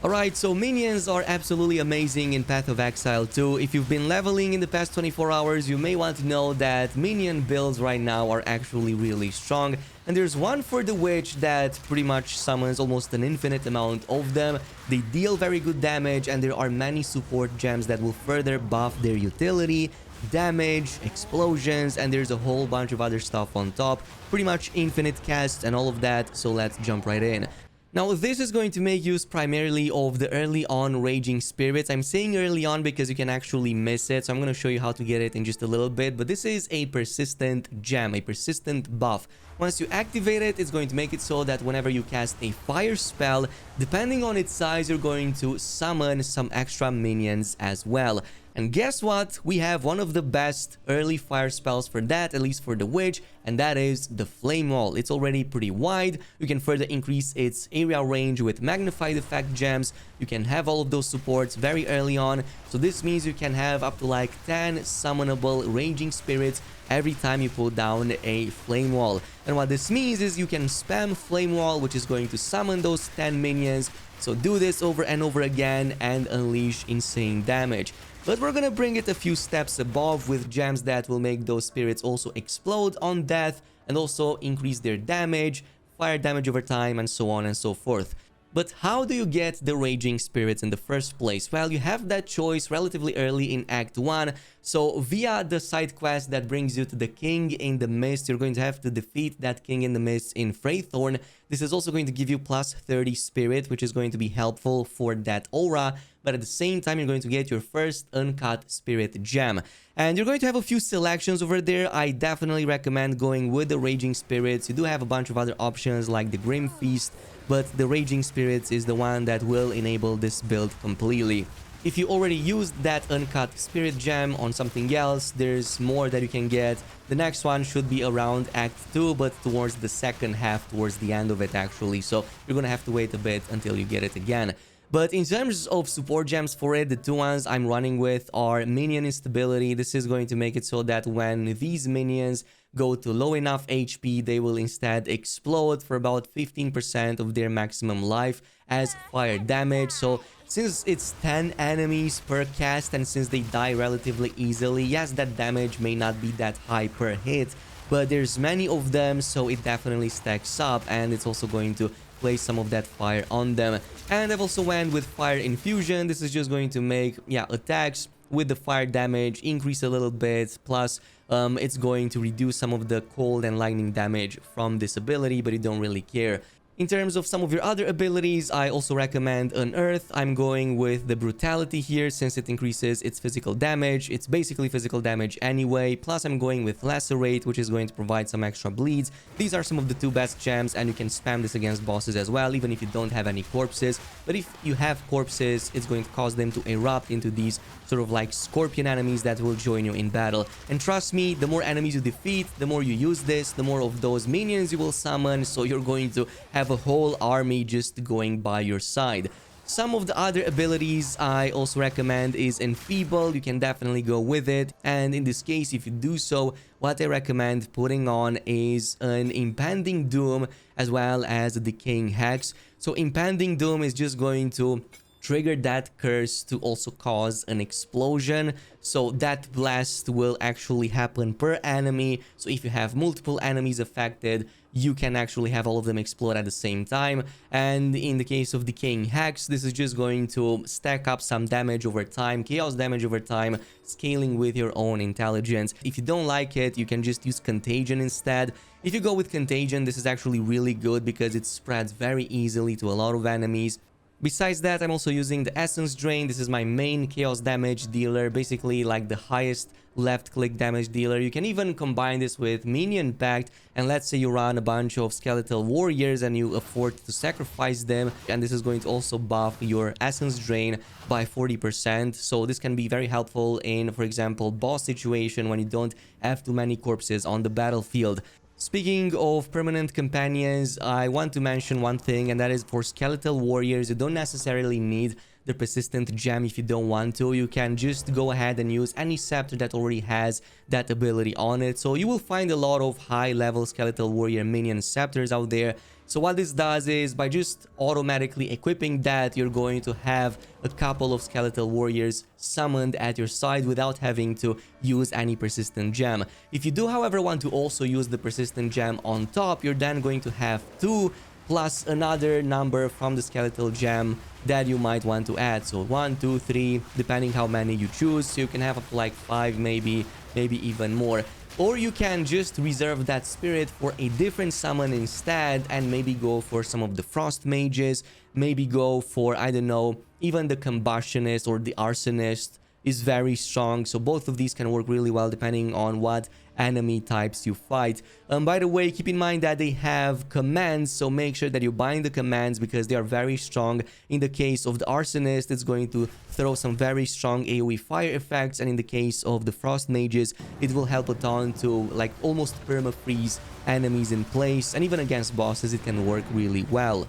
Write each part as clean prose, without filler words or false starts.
Alright, so minions are absolutely amazing in Path of Exile too. If you've been leveling in the past 24 hours, you may want to know that minion builds right now are actually really strong. And there's one for the Witch that pretty much summons almost an infinite amount of them. They deal very good damage, and there are many support gems that will further buff their utility, damage, explosions, and there's a whole bunch of other stuff on top. Pretty much infinite casts and all of that, so let's jump right in. Now, this is going to make use primarily of the early on Raging Spirits. I'm saying early on because you can actually miss it, so I'm going to show you how to get it in just a little bit. But this is a persistent gem, a persistent buff. Once you activate it, it's going to make it so that whenever you cast a fire spell, depending on its size, you're going to summon some extra minions as well. And guess what? We have one of the best early fire spells for that, at least for the Witch, and that is the Flame Wall. It's already pretty wide. You can further increase its area range with magnified effect gems. You can have all of those supports very early on. So this means you can have up to like 10 summonable Raging Spirits every time you put down a Flame Wall. And what this means is you can spam Flame Wall, which is going to summon those 10 minions. So do this over and over again and unleash insane damage. But we're gonna bring it a few steps above with gems that will make those spirits also explode on death and also increase their damage, fire damage over time, and so on and so forth. But how do you get the Raging Spirits in the first place? Well, you have that choice relatively early in Act 1. So via the side quest that brings you to the King in the Mist, you're going to have to defeat that King in the Mist in Freythorn. This is also going to give you plus 30 spirit, which is going to be helpful for that aura. But at the same time, you're going to get your first uncut spirit gem. And you're going to have a few selections over there. I definitely recommend going with the Raging Spirits. You do have a bunch of other options like the Grim Feast, but the Raging Spirits is the one that will enable this build completely. If you already used that uncut spirit gem on something else, there's more that you can get. The next one should be around Act 2, but towards the second half, towards the end of it actually. So you're gonna have to wait a bit until you get it again. But in terms of support gems for it, the two ones I'm running with are Minion Instability. This is going to make it so that when these minions go to low enough HP, they will instead explode for about 15% of their maximum life as fire damage. So since it's 10 enemies per cast and since they die relatively easily, yes, that damage may not be that high per hit, but there's many of them, so it definitely stacks up, and it's also going to place some of that fire on them. And I've also went with Fire Infusion. This is just going to make attacks with the fire damage increase a little bit, plus it's going to reduce some of the cold and lightning damage from this ability, but you don't really care. In terms of some of your other abilities, I also recommend Unearth. I'm going with the Brutality here since it increases its physical damage. It's basically physical damage anyway. Plus, I'm going with Lacerate, which is going to provide some extra bleeds. These are some of the two best gems, and you can spam this against bosses as well, even if you don't have any corpses. But if you have corpses, it's going to cause them to erupt into these sort of like scorpion enemies that will join you in battle. And trust me, the more enemies you defeat, the more you use this, the more of those minions you will summon. So you're going to have a whole army just going by your side. Some of the other abilities I also recommend is Enfeeble. You can definitely go with it, and in this case, if you do so, what I recommend putting on is an Impending Doom as well as a Decaying Hex. So Impending Doom is just going to trigger that curse to also cause an explosion, so that blast will actually happen per enemy. So if you have multiple enemies affected, you can actually have all of them explode at the same time. And in the case of Decaying Hex, this is just going to stack up some damage over time, chaos damage over time, scaling with your own intelligence. If you don't like it, you can just use Contagion instead. If you go with Contagion, this is actually really good because it spreads very easily to a lot of enemies. Besides that, I'm also using the Essence Drain. This is my main chaos damage dealer, basically like the highest left-click damage dealer. You can even combine this with Minion Pact, and let's say you run a bunch of skeletal warriors and you afford to sacrifice them, and this is going to also buff your Essence Drain by 40%. So this can be very helpful in, for example, boss situation when you don't have too many corpses on the battlefield. Speaking of permanent companions, I want to mention one thing, and that is for skeletal warriors, you don't necessarily need the persistent gem if you don't want to. You can just go ahead and use any scepter that already has that ability on it. So you will find a lot of high level skeletal warrior minion scepters out there. So what this does is, by just automatically equipping that, you're going to have a couple of skeletal warriors summoned at your side without having to use any persistent gem. If you do, however, want to also use the persistent gem on top, you're then going to have 2 plus another number from the skeletal gem that you might want to add. So 1, 2, 3, depending how many you choose. So you can have up to like 5, maybe even more. Or you can just reserve that spirit for a different summon instead, and maybe go for some of the frost mages, maybe go for, I don't know, even the combustionist or the arsonist is very strong. So both of these can work really well depending on what enemy types you fight. By the way, keep in mind that they have commands, so make sure that you bind the commands because they are very strong. In the case of the arsonist, it's going to throw some very strong AoE fire effects, and in the case of the frost mages, it will help a ton to like almost perma-freeze enemies in place, and even against bosses it can work really well.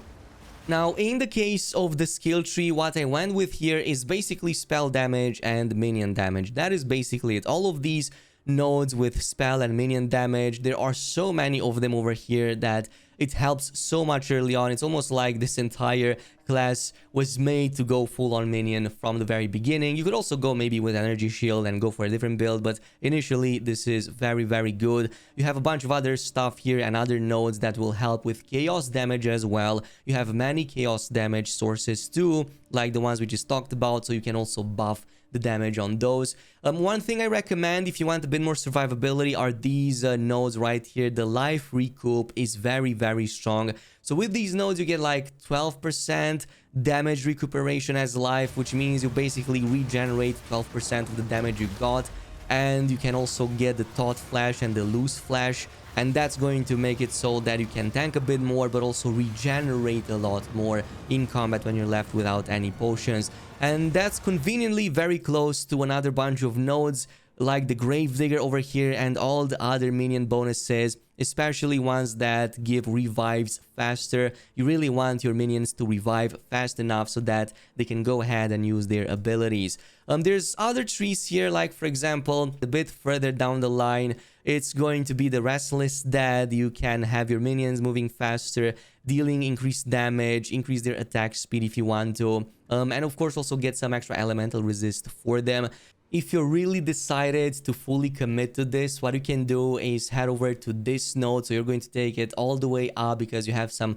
Now, in the case of the skill tree, what I went with here is basically spell damage and minion damage. That is basically it. All of these nodes with spell and minion damage, there are so many of them over here that it helps so much early on. It's almost like this entire class was made to go full on minion from the very beginning. You could also go maybe with energy shield and go for a different build, but initially this is very good. You have a bunch of other stuff here and other nodes that will help with chaos damage as well. You have many chaos damage sources too, like the ones we just talked about, so you can also buff the damage on those. One thing I recommend if you want a bit more survivability are these nodes right here. The life recoup is very strong. So with these nodes you get like 12% damage recuperation as life, which means you basically regenerate 12% of the damage you got. And you can also get the Thought Flash and the Loose Flash, and that's going to make it so that you can tank a bit more but also regenerate a lot more in combat when you're left without any potions. And that's conveniently very close to another bunch of nodes like the Gravedigger over here and all the other minion bonuses, especially ones that give revives faster. You really want your minions to revive fast enough so that they can go ahead and use their abilities. There's other trees here, like for example, a bit further down the line, it's going to be the Restless Dead. You can have your minions moving faster, dealing increased damage, increase their attack speed if you want to, and of course also get some extra elemental resist for them. If you're really decided to fully commit to this, what you can do is head over to this node. So you're going to take it all the way up because you have some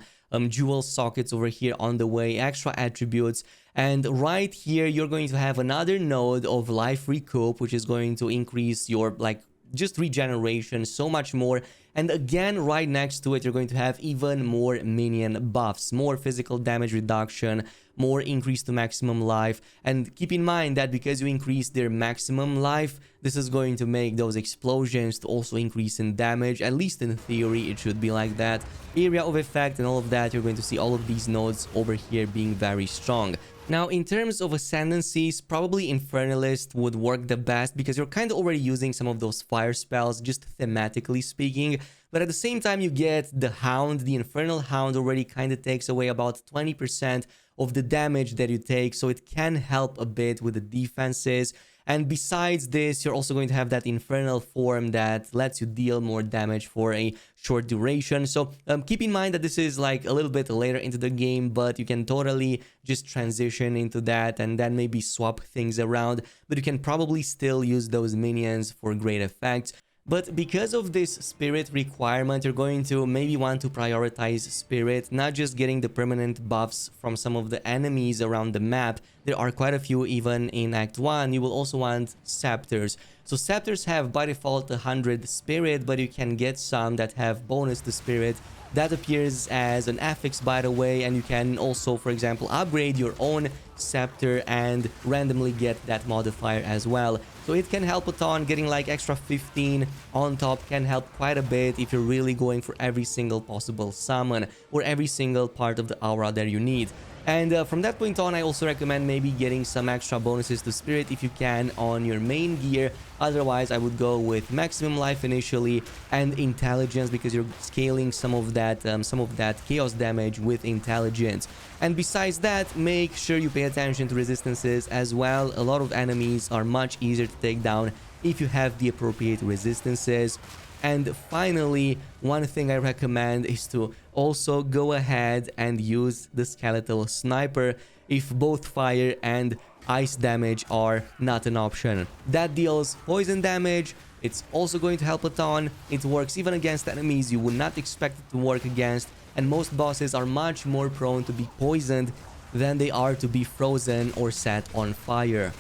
jewel sockets over here on the way, extra attributes. And right here, you're going to have another node of life recoup, which is going to increase your like just regeneration so much more. And again, right next to it, you're going to have even more minion buffs, more physical damage reduction, more increase to maximum life. And keep in mind that because you increase their maximum life, this is going to make those explosions to also increase in damage. At least in theory, it should be like that. Area of effect and all of that, you're going to see all of these nodes over here being very strong. Now, in terms of ascendancies, probably Infernalist would work the best because you're kind of already using some of those fire spells, just thematically speaking. But at the same time, you get the Hound. The Infernal Hound already kind of takes away about 20% of the damage that you take, so it can help a bit with the defenses. And besides this, you're also going to have that infernal form that lets you deal more damage for a short duration. So keep in mind that this is like a little bit later into the game, but you can totally just transition into that and then maybe swap things around. But you can probably still use those minions for great effects. But because of this spirit requirement, you're going to maybe want to prioritize spirit, not just getting the permanent buffs from some of the enemies around the map. There are quite a few even in Act 1. You will also want scepters. So scepters have by default 100 spirit, but you can get some that have bonus to spirit. That appears as an affix, by the way, and you can also, for example, upgrade your own scepter and randomly get that modifier as well. So it can help a ton. Getting like extra 15 on top can help quite a bit if you're really going for every single possible summon or every single part of the aura that you need. And from that point on, I also recommend maybe getting some extra bonuses to spirit if you can on your main gear. Otherwise, I would go with maximum life initially and intelligence because you're scaling some of that chaos damage with intelligence. And besides that, make sure you pay attention to resistances as well. A lot of enemies are much easier to take down if you have the appropriate resistances. And finally, one thing I recommend is to also go ahead and use the skeletal sniper if both fire and ice damage are not an option. That deals poison damage. It's also going to help a ton. It works even against enemies you would not expect it to work against, and most bosses are much more prone to be poisoned than they are to be frozen or set on fire.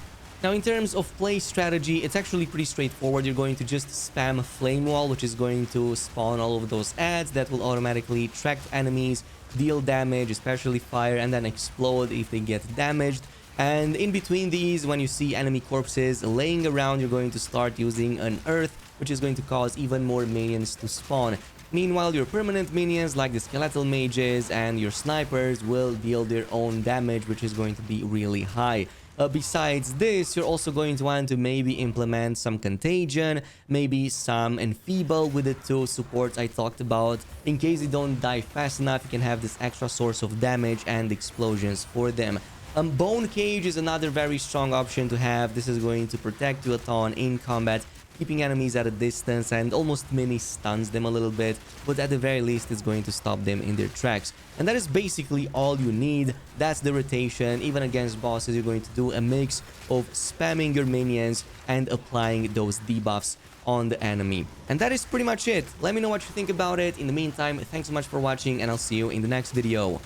Now, in terms of play strategy, it's actually pretty straightforward. You're going to just spam Flame Wall, which is going to spawn all of those ads that will automatically track enemies, deal damage, especially fire, and then explode if they get damaged. And in between these, when you see enemy corpses laying around, you're going to start using an Earth, which is going to cause even more minions to spawn. Meanwhile, your permanent minions like the skeletal mages and your snipers will deal their own damage, which is going to be really high. Besides this, you're also going to want to maybe implement some contagion, maybe some enfeeble with the two supports I talked about. In case you don't die fast enough, you can have this extra source of damage and explosions for them. Bone Cage is another very strong option to have. This is going to protect you a ton in combat, keeping enemies at a distance and almost mini stuns them a little bit, but at the very least it's going to stop them in their tracks. And that is basically all you need. That's the rotation. Even against bosses, you're going to do a mix of spamming your minions and applying those debuffs on the enemy. And that is pretty much it. Let me know what you think about it. In the meantime, thanks so much for watching, and I'll see you in the next video.